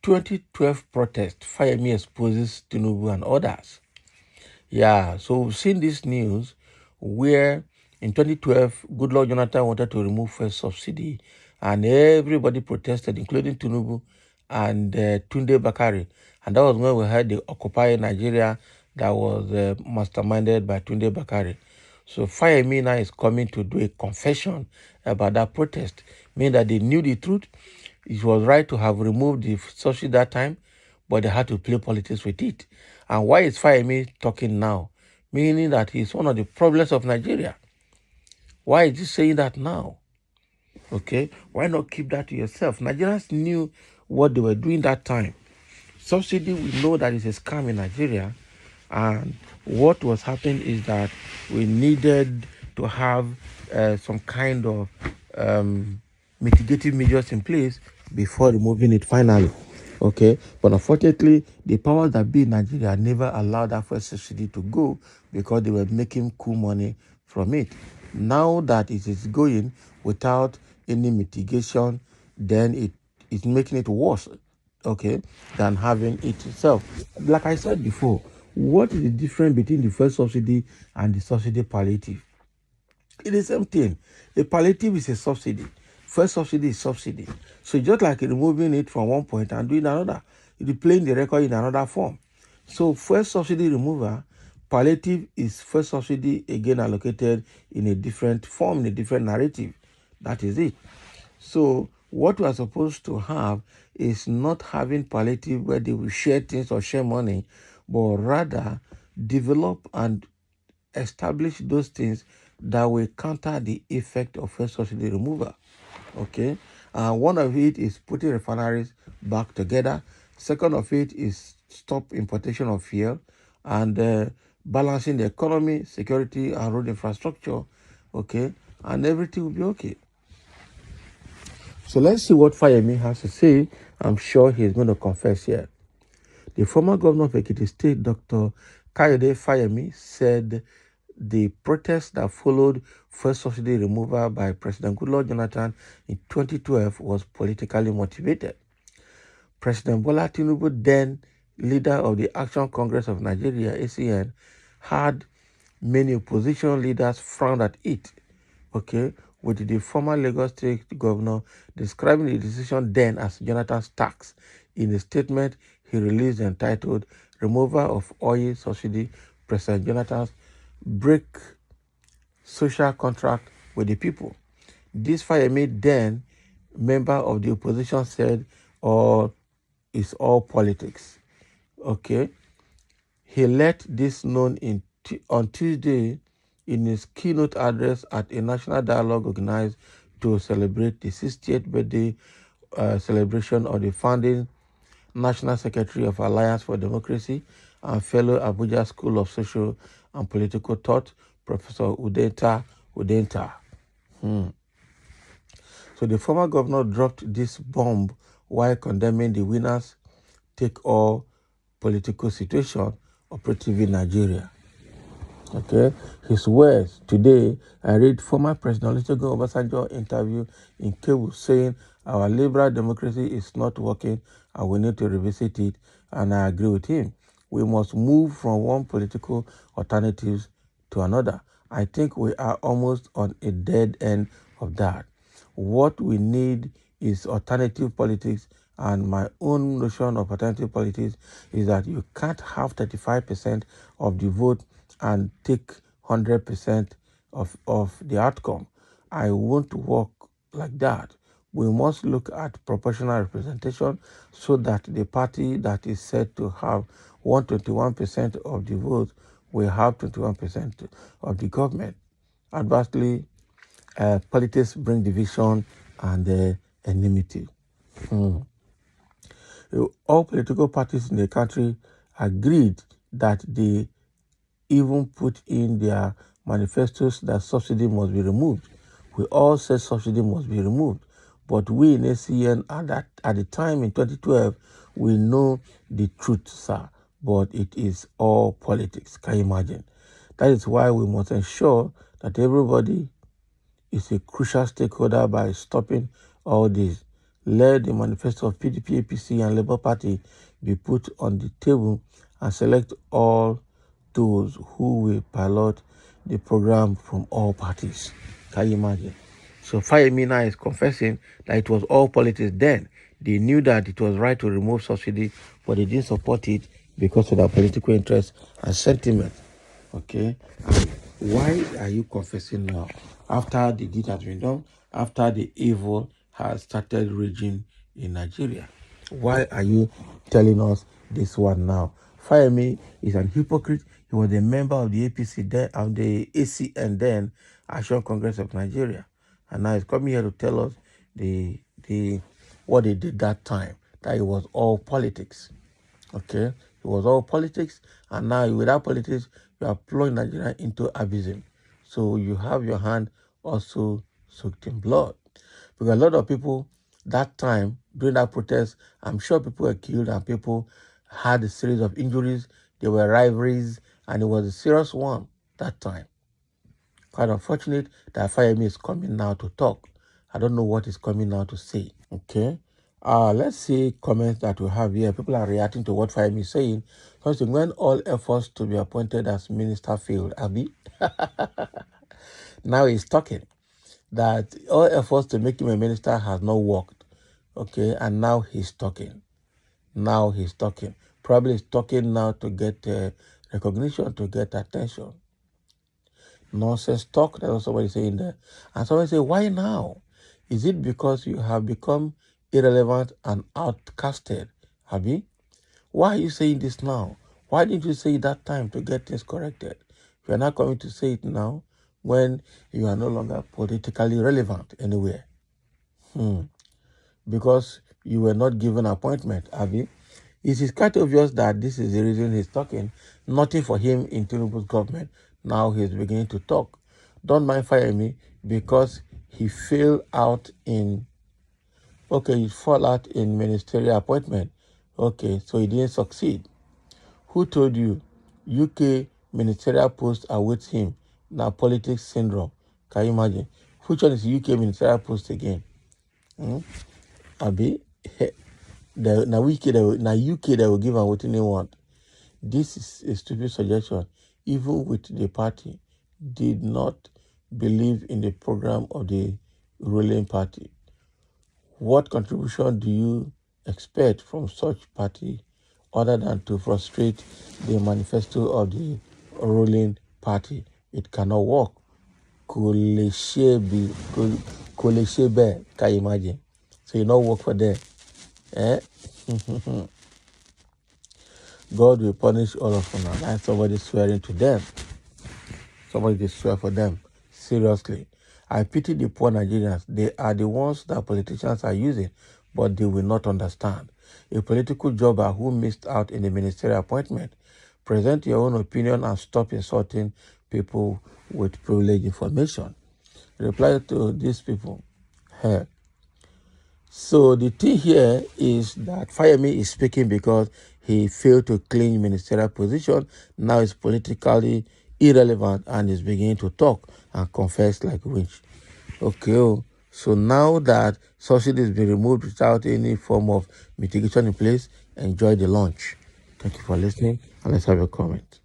2012 protest, Fayemi exposes Tinubu and others. Yeah, so we've seen this news where in 2012, Goodluck Jonathan wanted to remove fuel subsidy and everybody protested, including Tinubu and Tunde Bakari. And that was when we had the Occupy Nigeria that was masterminded by Tunde Bakari. So Fayemi now is coming to do a confession about that protest, meaning that they knew the truth. It was right to have removed the subsidy that time, but they had to play politics with it. And why is Fayemi talking now? Meaning that he's one of the problems of Nigeria. Why is he saying that now? Okay, why not keep that to yourself? Nigerians knew what they were doing that time. Subsidy, we know that it's a scam in Nigeria. And what was happening is that we needed to have some kind of mitigative measures in place before removing it finally. Okay, but unfortunately, the powers that be in Nigeria never allowed that first subsidy to go because they were making cool money from it. Now that it is going without any mitigation, then it's making it worse, okay, than having it itself. Like I said before, what is the difference between the first subsidy and the subsidy palliative? It's the same thing. A palliative is a subsidy. First subsidy is subsidy. So just like removing it from one point and doing another, you're playing the record in another form. So first subsidy removal, palliative is first subsidy again allocated in a different form, in a different narrative. That is it. So what we are supposed to have is not having palliative where they will share things or share money, but rather develop and establish those things that will counter the effect of first subsidy removal. Okay, one of it is putting refineries back together. Second of it is stop importation of fuel and balancing the economy, security, and road infrastructure. Okay, and everything will be okay. So let's see what Fayemi has to say. I'm sure he's going to confess here. The former governor of Ekiti State, Dr. Kayode Fayemi, said the protest that followed first subsidy removal by President Goodluck Jonathan in 2012 was politically motivated. President Bola Tinubu, then leader of the Action Congress of Nigeria, ACN, had many opposition leaders frown at it, okay, with the former Lagos State governor describing the decision then as Jonathan's tax in a statement he released entitled Removal of Oil Subsidy, President Jonathan's break social contract with the people. This Fayemi, then member of the opposition, said, it's all politics. Okay. He let this known on Tuesday in his keynote address at a national dialogue organized to celebrate the 60th birthday celebration of the founding National Secretary of Alliance for Democracy and fellow Abuja School of Social and Political Thought, Professor Udenta. So the former governor dropped this bomb while condemning the winners take all political situation operative in Nigeria. Okay, his words today, I read former President Olusegun Obasanjo interview in Cable saying our liberal democracy is not working and we need to revisit it, and I agree with him. We must move from one political alternative to another. I think we are almost on a dead end of that. What we need is alternative politics, and my own notion of alternative politics is that you can't have 35% of the vote and take 100% of the outcome. I want to work like that. We must look at proportional representation so that the party that is said to have 121% of the vote will have 21% of the government. Adversely, politics bring division and enmity. All political parties in the country agreed that they even put in their manifestos that subsidy must be removed. We all said subsidy must be removed. But we in ACN at the time in 2012, we know the truth, sir. But it is all politics. Can you imagine? That is why we must ensure that everybody is a crucial stakeholder by stopping all this. let the manifesto of PDP, APC, and Labour Party be put on the table and select all those who will pilot the program from all parties. Can you imagine? So Fayemi now is confessing that it was all politics then. They knew that it was right to remove subsidy, but they didn't support it because of their political interest and sentiment. Okay? And why are you confessing now? After the deed has been done, after the evil has started raging in Nigeria. Why are you telling us this one now? Fayemi is an hypocrite. He was a member of the APC then, of the ACN then, Action Congress of Nigeria. And now he's coming here to tell us what they did that time, that it was all politics. Okay? It was all politics, and now without politics, you are plunging Nigeria into abysm. So you have your hand also soaked in blood. Because a lot of people that time, during that protest, I'm sure people were killed and people had a series of injuries. There were rivalries, and it was a serious one that time. Quite unfortunate that Fayemi is coming now to talk. I don't know what he's coming now to say. Okay. Let's see comments that we have here. People are reacting to what Fayemi is saying. First, when all efforts to be appointed as minister failed, Abi, now he's talking that all efforts to make him a minister has not worked. Okay, and now he's talking. Now he's talking. Probably he's talking now to get recognition, to get attention. Nonsense talk, that's what somebody saying there. And somebody say, why now? Is it because you have become irrelevant and outcasted, Abi? Why are you saying this now? Why didn't you say it that time to get things corrected? You are not coming to say it now when you are no longer politically relevant anywhere. Because you were not given appointment, Abi. It is quite obvious that this is the reason he's talking. Nothing for him in Tinubu's government. Now he's beginning to talk. Don't mind Fayemi because he failed out in, he fell out in ministerial appointment. Okay, so he didn't succeed. Who told you? UK ministerial post awaits him. Now politics syndrome. Can you imagine? Which one is UK ministerial post again? Abi? Now UK they will give him what they want. This is a stupid suggestion. Even with the party, did not believe in the program of the ruling party. What contribution do you expect from such party other than to frustrate the manifesto of the ruling party? It cannot work. Can you imagine? So it not work for them. Eh? God will punish all of them. Like somebody swearing to them. Somebody they swear for them. Seriously. I pity the poor Nigerians. They are the ones that politicians are using, but they will not understand. A political jobber who missed out in the ministerial appointment. Present your own opinion and stop insulting people with privileged information. Reply to these people. Hey. So the thing here is that Fayemi is speaking because he failed to clean ministerial position. Now he's politically irrelevant and is beginning to talk and confess like a witch. Okay, so now that subsidy has been removed without any form of mitigation in place, enjoy the lunch. Thank you for listening, and let's have a comment.